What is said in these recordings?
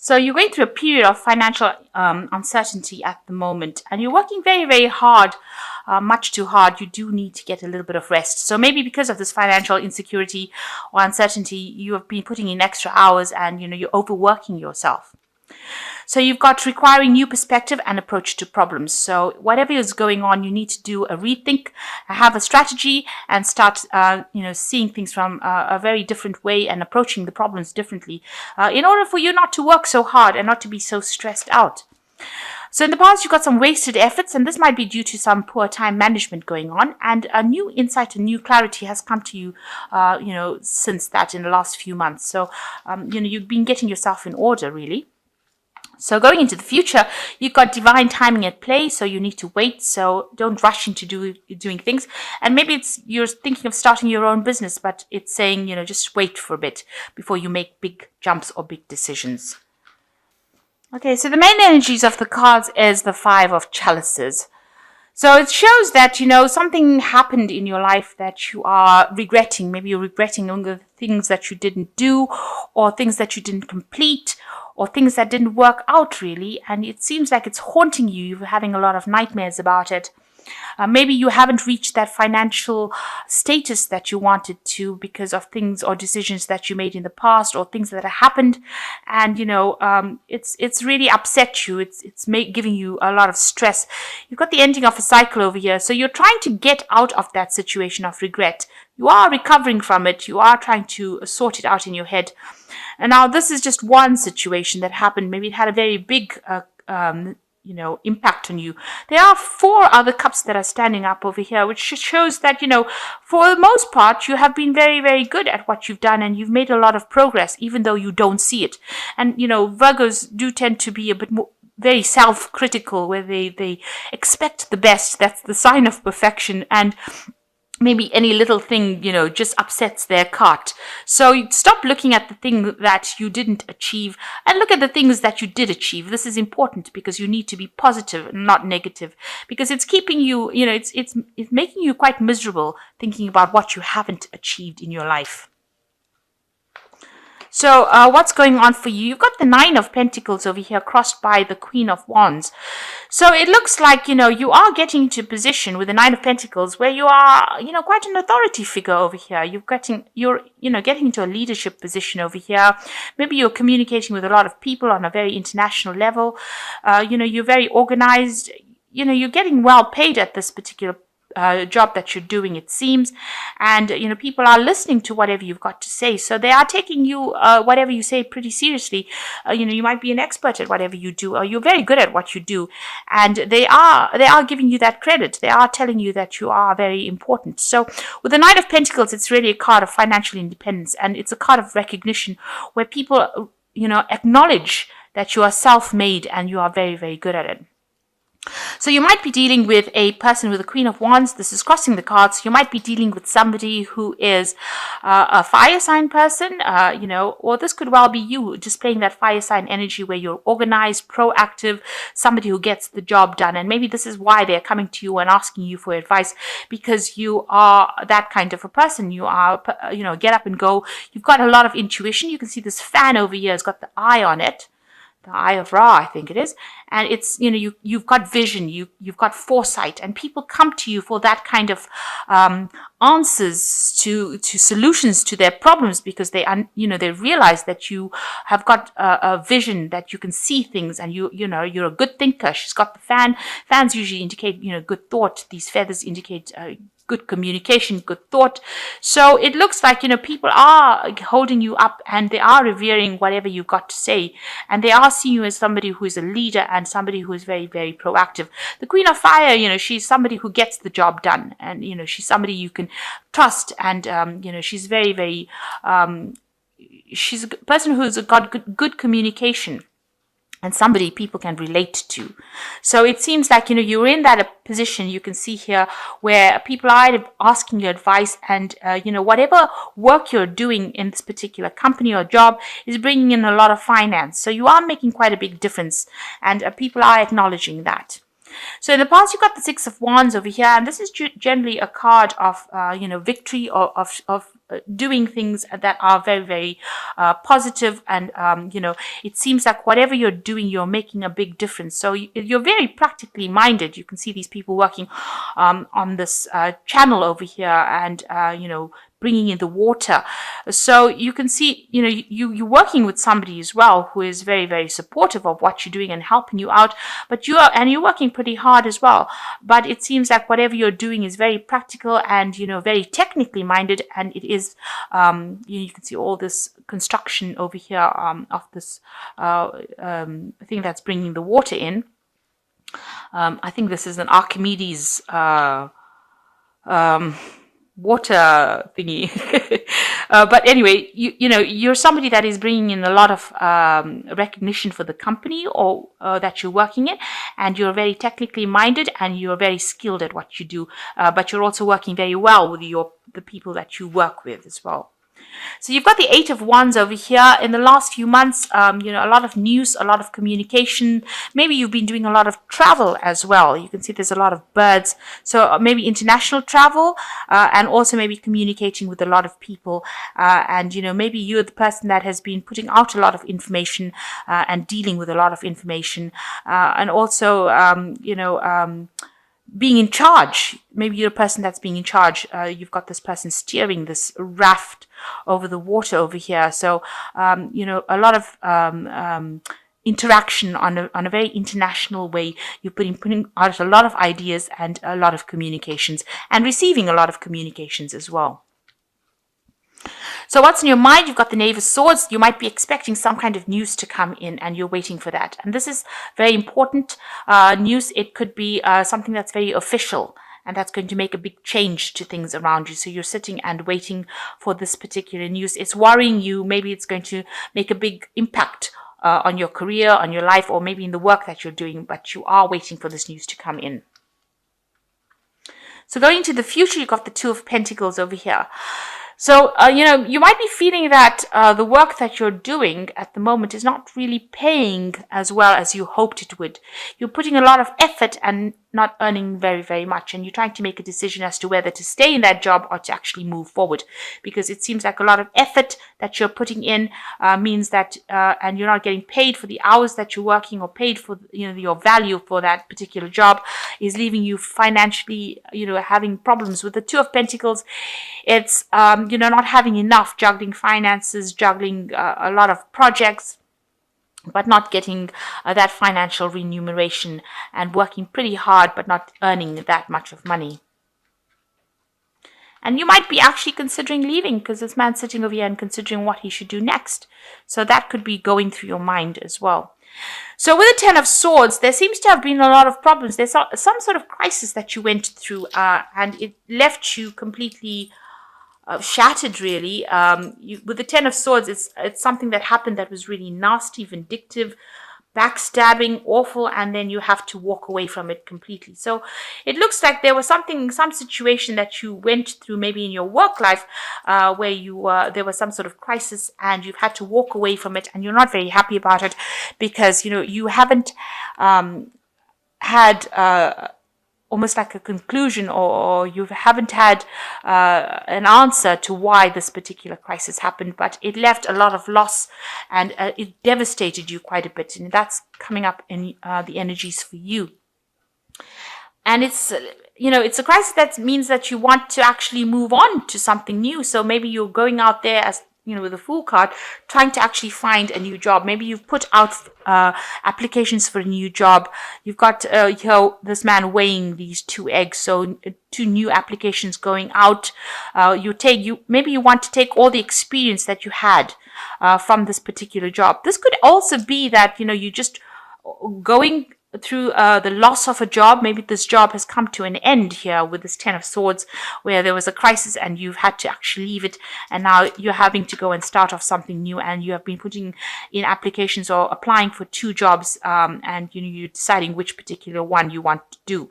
So you're going through a period of financial uncertainty at the moment, and you're working very, very hard, much too hard. You do need to get a little bit of rest. So maybe because of this financial insecurity or uncertainty, you have been putting in extra hours and, you're overworking yourself. So you've got requiring new perspective and approach to problems. So whatever is going on, you need to do a rethink, have a strategy, and start, seeing things from a very different way and approaching the problems differently, in order for you not to work so hard and not to be so stressed out. So in the past, you've got some wasted efforts, and this might be due to some poor time management going on, and a new insight and new clarity has come to you, since that in the last few months. So, you've been getting yourself in order, really. So going into the future, you've got divine timing at play, so you need to wait. So don't rush into doing things. And maybe you're thinking of starting your own business, but it's saying, just wait for a bit before you make big jumps or big decisions. Okay, so the main energies of the cards is the Five of Chalices. So it shows that, something happened in your life that you are regretting. Maybe you're regretting the things that you didn't do, or things that you didn't complete, or things that didn't work out really. And it seems like it's haunting you. You're having a lot of nightmares about it. Maybe you haven't reached that financial status that you wanted to because of things or decisions that you made in the past or things that have happened. And, it's really upset you. It's giving you a lot of stress. You've got the ending of a cycle over here. So you're trying to get out of that situation of regret. You are recovering from it. You are trying to sort it out in your head. And now this is just one situation that happened. Maybe it had a very big impact on you. There are 4 other cups that are standing up over here, which shows that, for the most part, you have been very, very good at what you've done, and you've made a lot of progress, even though you don't see it. And, Virgos do tend to be a bit more very self-critical, where they expect the best. That's the sign of perfection. And maybe any little thing, just upsets their cart. So you stop looking at the thing that you didn't achieve and look at the things that you did achieve. This is important because you need to be positive and not negative, because it's keeping you, it's making you quite miserable thinking about what you haven't achieved in your life. So what's going on for you? You've got the Nine of Pentacles over here crossed by the Queen of Wands. So it looks like, you are getting into a position with the Nine of Pentacles where you are, quite an authority figure over here. You're getting into a leadership position over here. Maybe you're communicating with a lot of people on a very international level. You're very organized. You're getting well paid at this particular job that you're doing, it seems, and people are listening to whatever you've got to say, so they are taking you whatever you say pretty seriously. You might be an expert at whatever you do, or you're very good at what you do, and they are giving you that credit. They are telling you that you are very important. So with the Knight of Pentacles, it's really a card of financial independence, and it's a card of recognition where people acknowledge that you are self-made and you are very, very good at it. So you might be dealing with a person with the Queen of Wands. This is crossing the cards. You might be dealing with somebody who is a fire sign person, or this could well be you displaying that fire sign energy where you're organized, proactive, somebody who gets the job done. And maybe this is why they're coming to you and asking you for advice, because you are that kind of a person. You are, get up and go. You've got a lot of intuition. You can see this fan over here has got the eye on it. The Eye of Ra, I think it is. And it's, you've got vision, you've got foresight, and people come to you for that kind of answers to solutions to their problems, because they realize that you have got a vision, that you can see things, and you're a good thinker. She's got the fan. Fans usually indicate, good thought. These feathers indicate good communication, good thought. So it looks like, people are holding you up and they are revering whatever you've got to say. And they are seeing you as somebody who is a leader and somebody who is very, very proactive. The Queen of Fire, she's somebody who gets the job done. And, she's somebody you can trust. And, she's very, very, she's a person who's got good communication, and somebody people can relate to. So it seems like, you're in that position, you can see here, where people are asking you advice, and, whatever work you're doing in this particular company or job is bringing in a lot of finance. So you are making quite a big difference, and people are acknowledging that. So in the past, you got the Six of Wands over here, and this is generally a card of, victory, or of doing things that are very, very positive. And, it seems like whatever you're doing, you're making a big difference. So you're very practically minded. You can see these people working on this channel over here, and, bringing in the water. So you can see, you're working with somebody as well who is very, very supportive of what you're doing and helping you out. But you're working pretty hard as well. But it seems like whatever you're doing is very practical and, very technically minded. And it is, you can see all this construction over here of this thing that's bringing the water in. I think this is an Archimedes water thingy. But anyway, you're somebody that is bringing in a lot of recognition for the company or that you're working in, and you're very technically minded and you're very skilled at what you do. But you're also working very well with the people that you work with as well. So you've got the Eight of Wands over here. In the last few months, a lot of news, a lot of communication. Maybe you've been doing a lot of travel as well. You can see there's a lot of birds. So maybe international travel, and also maybe communicating with a lot of people. And, maybe you're the person that has been putting out a lot of information and dealing with a lot of information. And also, being in charge. Maybe you're a person that's being in charge. You've got this person steering this raft over the water over here. So, a lot of interaction on a very international way. You're putting out a lot of ideas and a lot of communications, and receiving a lot of communications as well. So what's in your mind? You've got the Knave of Swords. You might be expecting some kind of news to come in, and you're waiting for that. And this is very important news. It could be something that's very official, and that's going to make a big change to things around you. So you're sitting and waiting for this particular news. It's worrying you. Maybe it's going to make a big impact on your career, on your life, or maybe in the work that you're doing, but you are waiting for this news to come in. So going into the future, you've got the Two of Pentacles over here. So, you might be feeling that the work that you're doing at the moment is not really paying as well as you hoped it would. You're putting a lot of effort and not earning very, very much. And you're trying to make a decision as to whether to stay in that job or to actually move forward. Because it seems like a lot of effort that you're putting in means that, and you're not getting paid for the hours that you're working, or paid for, your value for that particular job, is leaving you financially, having problems. With the Two of Pentacles, it's, not having enough, juggling finances, juggling a lot of projects, but not getting that financial remuneration, and working pretty hard, but not earning that much of money. And you might be actually considering leaving, because this man's sitting over here and considering what he should do next. So that could be going through your mind as well. So with the Ten of Swords, there seems to have been a lot of problems. There's some sort of crisis that you went through, and it left you completely shattered, really. With the Ten of Swords, it's something that happened that was really nasty, vindictive, backstabbing, awful, and then you have to walk away from it completely. So it looks like there was some situation that you went through, maybe in your work life, where there was some sort of crisis, and you've had to walk away from it, and you're not very happy about it, because you haven't had almost like a conclusion, or you haven't had an answer to why this particular crisis happened, but it left a lot of loss, and it devastated you quite a bit, and that's coming up in the energies for you. And it's a crisis that means that you want to actually move on to something new. So maybe you're going out there as with the Fool card, trying to actually find a new job. Maybe you've put out applications for a new job. You've got this man weighing these 2 eggs, so 2 new applications going out. Maybe you want to take all the experience that you had from this particular job. This could also be that you just going through the loss of a job. Maybe this job has come to an end here with this Ten of Swords, where there was a crisis and you've had to actually leave it, and now you're having to go and start off something new, and you have been putting in applications or applying for 2 jobs, and you're deciding which particular one you want to do.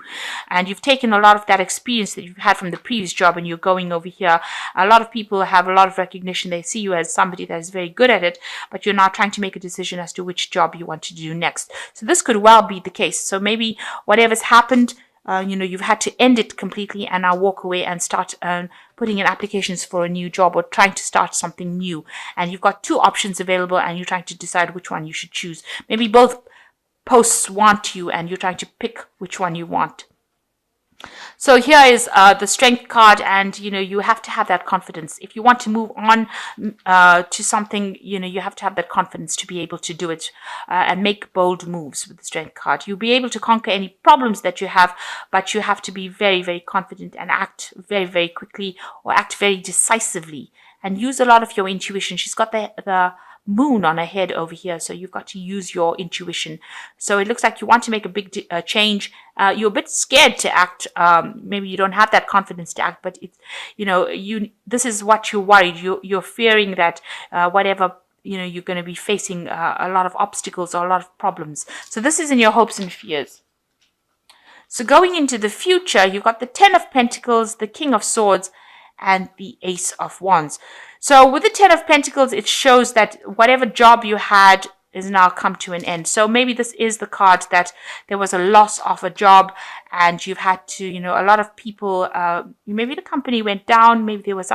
And you've taken a lot of that experience that you've had from the previous job, and you're going over here. A lot of people have a lot of recognition. They see you as somebody that is very good at it, but you're now trying to make a decision as to which job you want to do next. So this could well be the case. So maybe whatever's happened, you've had to end it completely and now walk away and start putting in applications for a new job or trying to start something new. And you've got 2 options available and you're trying to decide which one you should choose. Maybe both posts want you and you're trying to pick which one you want. So here is the strength card, and you have to have that confidence. If you want to move on to something, you have to have that confidence to be able to do it and make bold moves with the strength card. You'll be able to conquer any problems that you have, but you have to be very, very confident and act very, very quickly or act very decisively and use a lot of your intuition. She's got the moon on her head over here, so you've got to use your intuition. So it looks like you want to make a big change. You're a bit scared to act. Maybe you don't have that confidence to act, but it's this is what you're worried. You're fearing that whatever you're going to be facing a lot of obstacles or a lot of problems. So this is in your hopes and fears. So going into the future, you've got the 10 of Pentacles, the King of Swords, and the Ace of Wands. So with the 10 of Pentacles, it shows that whatever job you had is now come to an end. So maybe this is the card that there was a loss of a job and you've had to, a lot of people, maybe the company went down, maybe there was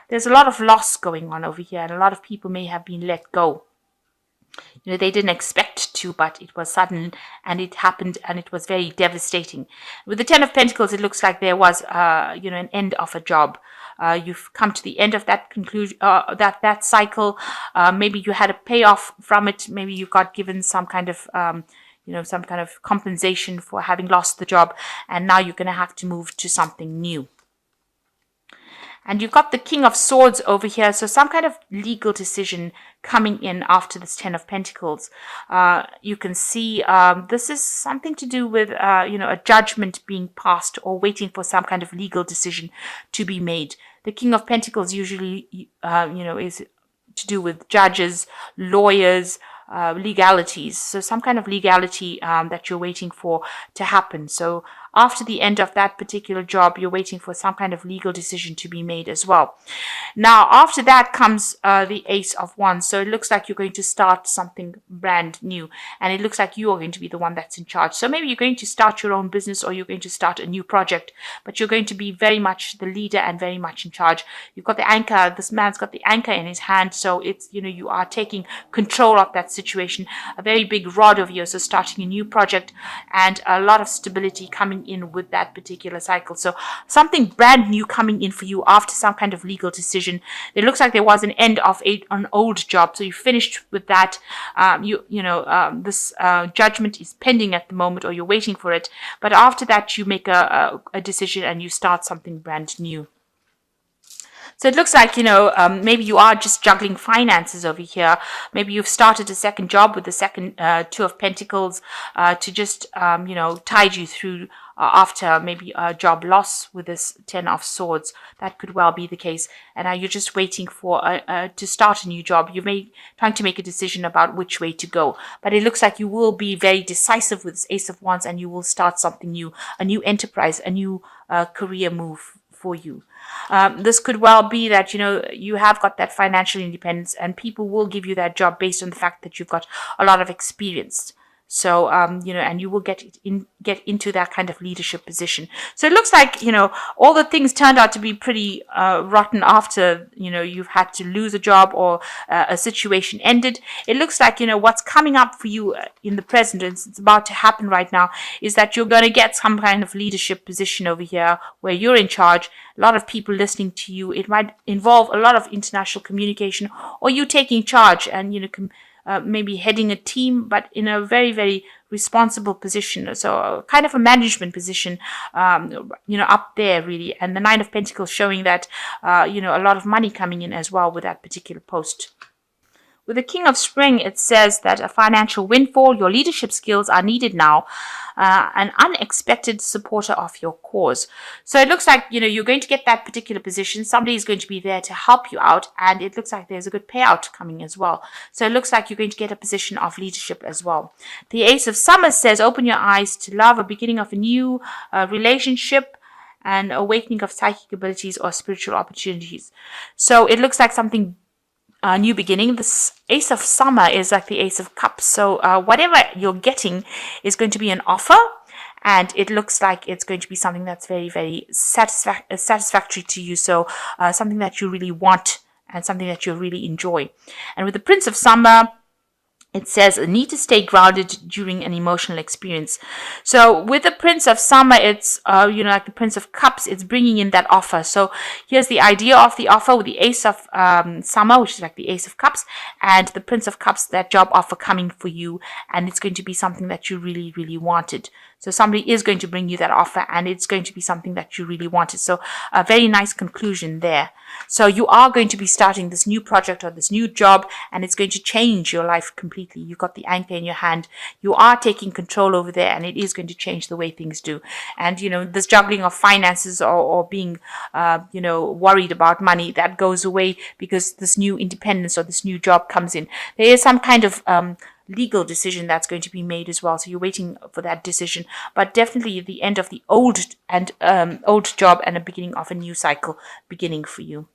there's a lot of loss going on over here and a lot of people may have been let go. They didn't expect to, but it was sudden and it happened and it was very devastating. With the 10 of Pentacles, it looks like there was, an end of a job. You've come to the end of that conclusion, that cycle. Maybe you had a payoff from it. Maybe you got given some kind of, some kind of compensation for having lost the job. And now you're going to have to move to something new. And you've got the King of Swords over here. So some kind of legal decision coming in after this 10 of Pentacles. You can see this is something to do with, a judgment being passed or waiting for some kind of legal decision to be made. The King of Pentacles usually, is to do with judges, lawyers, legalities. So some kind of legality that you're waiting for to happen. So after the end of that particular job, you're waiting for some kind of legal decision to be made as well. Now, after that comes the Ace of Wands. So it looks like you're going to start something brand new. And it looks like you are going to be the one that's in charge. So maybe you're going to start your own business or you're going to start a new project. But you're going to be very much the leader and very much in charge. You've got the anchor. This man's got the anchor in his hand. So it's, you are taking control of that situation. A very big rod over you. So starting a new project and a lot of stability coming in with that particular cycle. So something brand new coming in for you after some kind of legal decision. It looks like there was an end of an old job. So you finished with that. This judgment is pending at the moment or you're waiting for it. But after that, you make a decision and you start something brand new. So it looks like, maybe you are just juggling finances over here. Maybe you've started a second job with the second 2 of Pentacles to just, tide you through after maybe a job loss with this 10 of Swords. That could well be the case. And now you're just waiting for to start a new job. You're trying to make a decision about which way to go. But it looks like you will be very decisive with this Ace of Wands and you will start something new, a new enterprise, a new career move for you. This could well be that, you have got that financial independence and people will give you that job based on the fact that you've got a lot of experience. So, and you will get into that kind of leadership position. So it looks like, all the things turned out to be pretty rotten after, you've had to lose a job or a situation ended. It looks like, what's coming up for you in the present, and it's about to happen right now, is that you're going to get some kind of leadership position over here where you're in charge. A lot of people listening to you. It might involve a lot of international communication or you taking charge and, maybe heading a team, but in a very, very responsible position. So kind of a management position, up there really. And the 9 of Pentacles showing that, a lot of money coming in as well with that particular post. With the King of Spring, it says that a financial windfall, your leadership skills are needed now, an unexpected supporter of your cause. So it looks like, you're going to get that particular position. Somebody is going to be there to help you out, and it looks like there's a good payout coming as well. So it looks like you're going to get a position of leadership as well. The Ace of Summer says, open your eyes to love, a beginning of a new relationship, and awakening of psychic abilities or spiritual opportunities. So it looks like something new beginning. This Ace of Summer is like the Ace of Cups. So whatever you're getting is going to be an offer. And it looks like it's going to be something that's very, very satisfactory to you. So something that you really want and something that you really enjoy. And with the Prince of Summer, it says need to stay grounded during an emotional experience. So with the Prince of Summer, it's like the Prince of Cups, it's bringing in that offer. So here's the idea of the offer with the Ace of Summer, which is like the Ace of Cups, and the Prince of Cups, that job offer coming for you, and it's going to be something that you really, really wanted. So somebody is going to bring you that offer, and it's going to be something that you really wanted. So a very nice conclusion there. So you are going to be starting this new project or this new job, and it's going to change your life completely. You've got the anchor in your hand. You are taking control over there, and it is going to change the way things do. And, this juggling of finances or being, worried about money, that goes away because this new independence or this new job comes in. There is some kind of legal decision that's going to be made as well. So you're waiting for that decision, but definitely the end of the old job and a beginning of a new cycle beginning for you.